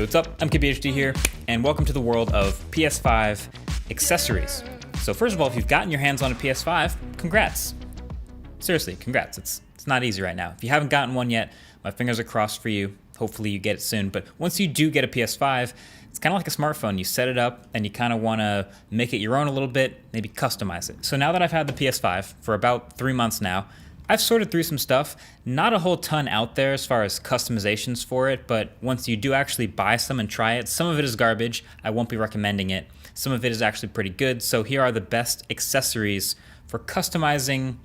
what's up? I'm KBHD here, and welcome to the world of PS5 accessories. So first of all, if you've gotten your hands on a PS5, congrats. Seriously, congrats. It's not easy right now. If you haven't gotten one yet, my fingers are crossed for you. Hopefully you get it soon. But once you do get a PS5, it's kind of like a smartphone. You set it up and you kind of want to make it your own a little bit, maybe customize it. So now that I've had the PS5 for about 3 months now, I've sorted through some stuff, not a whole ton out there as far as customizations for it, but once you do actually buy some and try it, some of it is garbage. I won't be recommending it. Some of it is actually pretty good. So here are the best accessories for customizing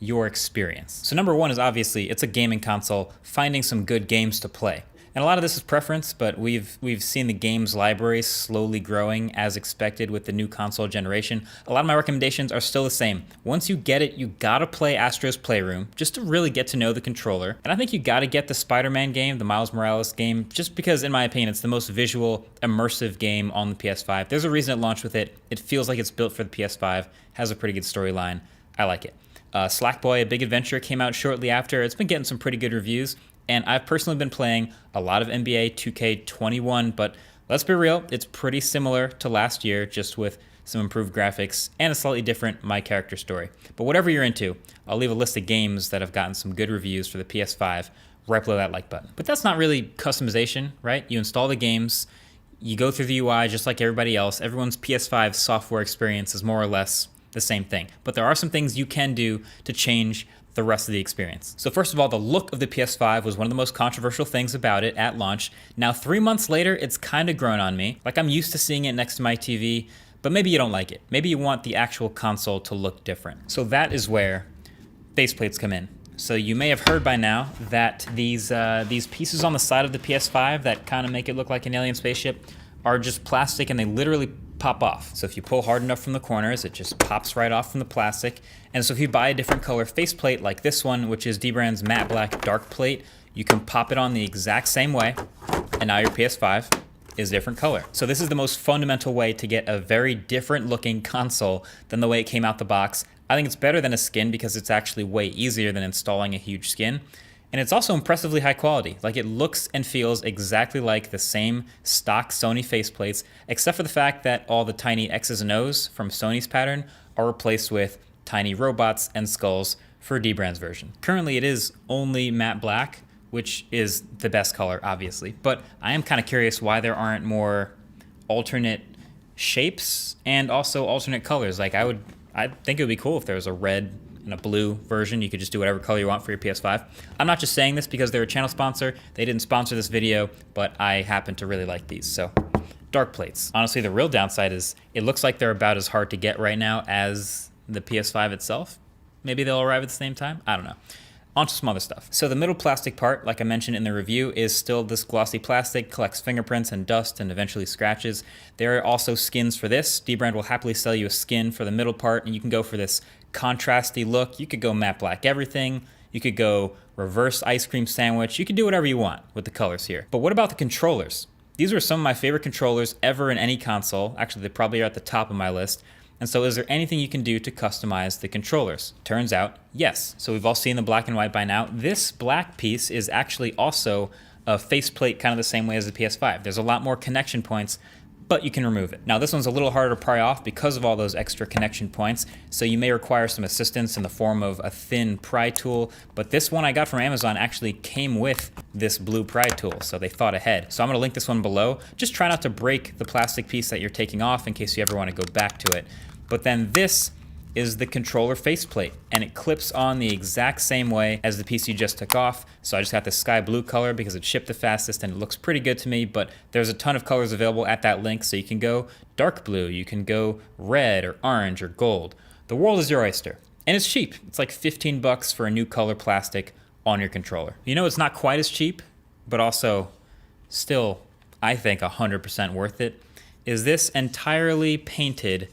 your experience. So number one is obviously it's a gaming console, finding some good games to play. And a lot of this is preference, but we've seen the games library slowly growing as expected with the new console generation. A lot of my recommendations are still the same. Once you get it, you gotta play Astro's Playroom just to really get to know the controller. And I think you gotta get the Spider-Man game, the Miles Morales game, just because in my opinion, it's the most visual, immersive game on the PS5. There's a reason it launched with it. It feels like it's built for the PS5, has a pretty good storyline. I like it. Slackboy, A Big Adventure came out shortly after. It's been getting some pretty good reviews. And I've personally been playing a lot of NBA 2K21, but let's be real, it's pretty similar to last year, just with some improved graphics and a slightly different My Character story. But whatever you're into, I'll leave a list of games that have gotten some good reviews for the PS5 right below that like button. But that's not really customization, right? You install the games, you go through the UI just like everybody else. Everyone's PS5 software experience is more or less the same thing. But there are some things you can do to change the rest of the experience. So first of all, the look of the PS5 was one of the most controversial things about it at launch. Now 3 months later, it's kind of grown on me. Like I'm used to seeing it next to my TV, but maybe you don't like it. Maybe you want the actual console to look different. So that is where faceplates come in. So you may have heard by now that these pieces on the side of the PS5 that kind of make it look like an alien spaceship are just plastic and they literally pop off. So if you pull hard enough from the corners, it just pops right off from the plastic. And so if you buy a different color faceplate like this one, which is dbrand's matte black dark plate, you can pop it on the exact same way, and now your PS5 is a different color. So this is the most fundamental way to get a very different looking console than the way it came out the box. I think it's better than a skin because it's actually way easier than installing a huge skin. And it's also impressively high quality. Like it looks and feels exactly like the same stock Sony faceplates, except for the fact that all the tiny X's and O's from Sony's pattern are replaced with tiny robots and skulls for dbrand's version. Currently it is only matte black, which is the best color, obviously. But I am kind of curious why there aren't more alternate shapes and also alternate colors. Like I think it would be cool if there was a red and a blue version. You could just do whatever color you want for your PS5. I'm not just saying this because they're a channel sponsor. They didn't sponsor this video, but I happen to really like these. So dark plates. Honestly, the real downside is it looks like they're about as hard to get right now as the PS5 itself. Maybe they'll arrive at the same time. I don't know. On to some other stuff. So the middle plastic part, like I mentioned in the review, is still this glossy plastic, collects fingerprints and dust and eventually scratches. There are also skins for this. dbrand will happily sell you a skin for the middle part, and you can go for this contrasty look. You could go matte black everything. You could go reverse ice cream sandwich. You can do whatever you want with the colors here. But what about the controllers? These are some of my favorite controllers ever in any console. Actually, they probably are at the top of my list. And so is there anything you can do to customize the controllers? Turns out, yes. So we've all seen the black and white by now. This black piece is actually also a faceplate kind of the same way as the PS5. There's a lot more connection points, but you can remove it. Now this one's a little harder to pry off because of all those extra connection points, so you may require some assistance in the form of a thin pry tool, but this one I got from Amazon actually came with this blue pry tool, so they thought ahead. So I'm gonna link this one below. Just try not to break the plastic piece that you're taking off in case you ever wanna go back to it. But then this is the controller faceplate, and it clips on the exact same way as the piece you just took off. So I just got the sky blue color because it shipped the fastest and it looks pretty good to me, but there's a ton of colors available at that link, so you can go dark blue, you can go red or orange or gold. The world is your oyster, and it's cheap. It's like 15 bucks for a new color plastic on your controller. You know, it's not quite as cheap, but also still, I think 100% worth it, is this entirely painted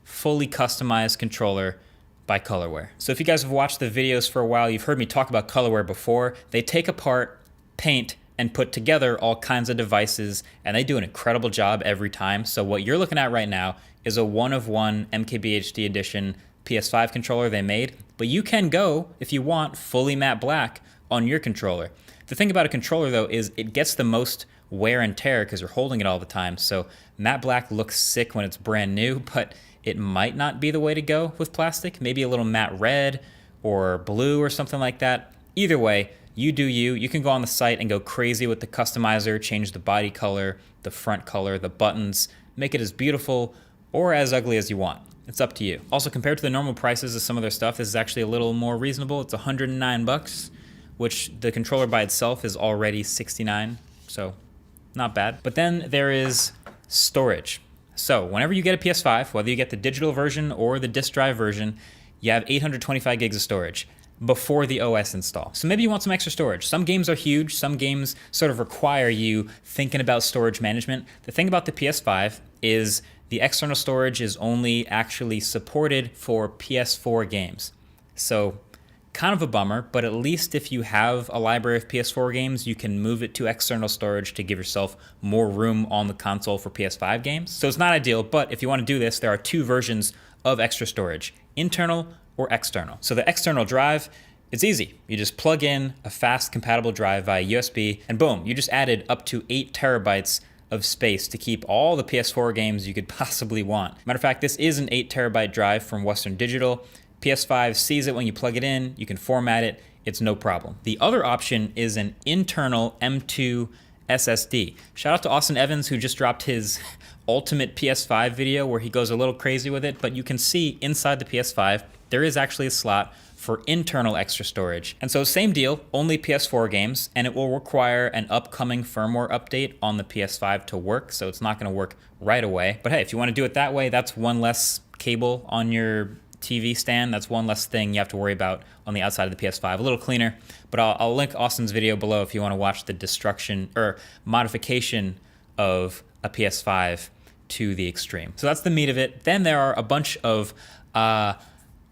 fully customized controller by Colorware. So if you guys have watched the videos for a while, you've heard me talk about Colorware before. They take apart, paint, and put together all kinds of devices, and they do an incredible job every time. So what you're looking at right now is a one-of-one MKBHD edition PS5 controller they made, but you can go, if you want, fully matte black on your controller. The thing about a controller though is it gets the most wear and tear because you're holding it all the time. So matte black looks sick when it's brand new, but it might not be the way to go with plastic. Maybe a little matte red or blue or something like that. Either way, you do you. You can go on the site and go crazy with the customizer, change the body color, the front color, the buttons, make it as beautiful or as ugly as you want. It's up to you. Also, compared to the normal prices of some of their stuff, this is actually a little more reasonable. It's 109 bucks, which the controller by itself is already 69, so not bad. But then there is storage. So whenever you get a PS5, whether you get the digital version or the disk drive version, you have 825 gigs of storage before the OS install. So maybe you want some extra storage. Some games are huge. Some games sort of require you thinking about storage management. The thing about the PS5 is the external storage is only actually supported for PS4 games. So kind of a bummer, but at least if you have a library of PS4 games, you can move it to external storage to give yourself more room on the console for PS5 games. So it's not ideal, but if you want to do this, there are two versions of extra storage, internal or external. So the external drive, it's easy. You just plug in a fast compatible drive via USB and boom, you just added up to 8 terabytes of space to keep all the PS4 games you could possibly want. Matter of fact, this is an 8 terabyte drive from Western Digital. PS5 sees it when you plug it in, you can format it, it's no problem. The other option is an internal M2 SSD. Shout out to Austin Evans who just dropped his ultimate PS5 video where he goes a little crazy with it, but you can see inside the PS5, there is actually a slot for internal extra storage. And so same deal, only PS4 games, and it will require an upcoming firmware update on the PS5 to work, so it's not gonna work right away. But hey, if you wanna do it that way, that's one less cable on your TV stand. That's one less thing you have to worry about on the outside of the PS5. A little cleaner, but I'll link Austin's video below if you want to watch the destruction or modification of a PS5 to the extreme. So that's the meat of it. Then there are a bunch of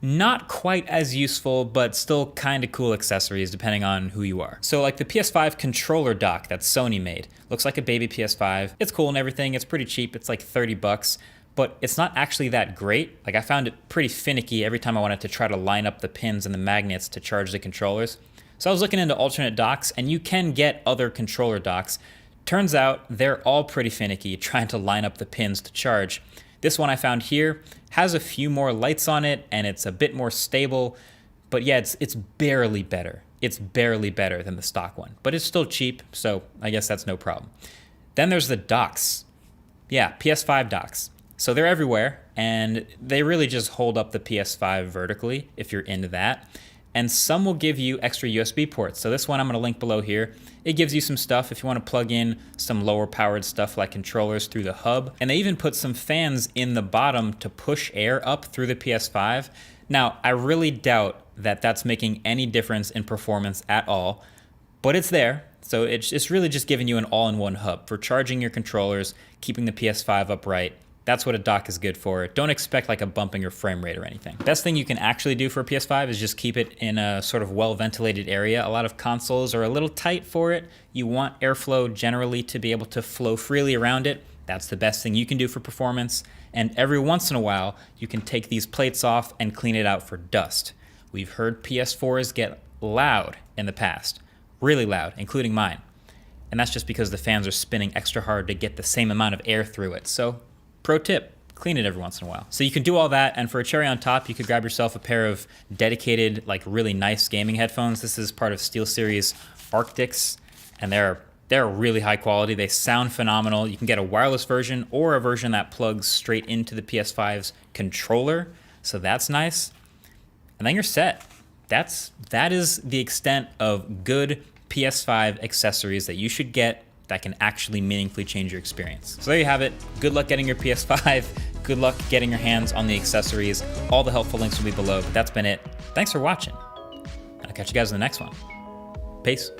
not quite as useful, but still kind of cool accessories depending on who you are. So like the PS5 controller dock that Sony made. Looks like a baby PS5. It's cool and everything. It's pretty cheap. It's like 30 bucks. But it's not actually that great. Like I found it pretty finicky every time I wanted to try to line up the pins and the magnets to charge the controllers. So I was looking into alternate docks, and you can get other controller docks. Turns out they're all pretty finicky trying to line up the pins to charge. This one I found here has a few more lights on it and it's a bit more stable, but yeah, it's barely better. It's barely better than the stock one, but it's still cheap, so I guess that's no problem. Then there's the docks. Yeah, PS5 docks. So they're everywhere, and they really just hold up the PS5 vertically if you're into that. And some will give you extra USB ports. So this one I'm going to link below here. It gives you some stuff if you want to plug in some lower powered stuff like controllers through the hub. And they even put some fans in the bottom to push air up through the PS5. Now, I really doubt that that's making any difference in performance at all, but it's there. So it's really just giving you an all-in-one hub for charging your controllers, keeping the PS5 upright. That's what a dock is good for. Don't expect like a bump in your frame rate or anything. Best thing you can actually do for a PS5 is just keep it in a sort of well-ventilated area. A lot of consoles are a little tight for it. You want airflow generally to be able to flow freely around it. That's the best thing you can do for performance. And every once in a while, you can take these plates off and clean it out for dust. We've heard PS4s get loud in the past, really loud, including mine. And that's just because the fans are spinning extra hard to get the same amount of air through it. So pro tip, clean it every once in a while. So you can do all that, and for a cherry on top, you could grab yourself a pair of dedicated, like really nice gaming headphones. This is part of SteelSeries Arctics, and they're really high quality. They sound phenomenal. You can get a wireless version or a version that plugs straight into the PS5's controller, so that's nice. And then you're set. That is the extent of good PS5 accessories that you should get that can actually meaningfully change your experience. So there you have it. Good luck getting your PS5. Good luck getting your hands on the accessories. All the helpful links will be below, but that's been it. Thanks for watching. I'll catch you guys in the next one. Peace.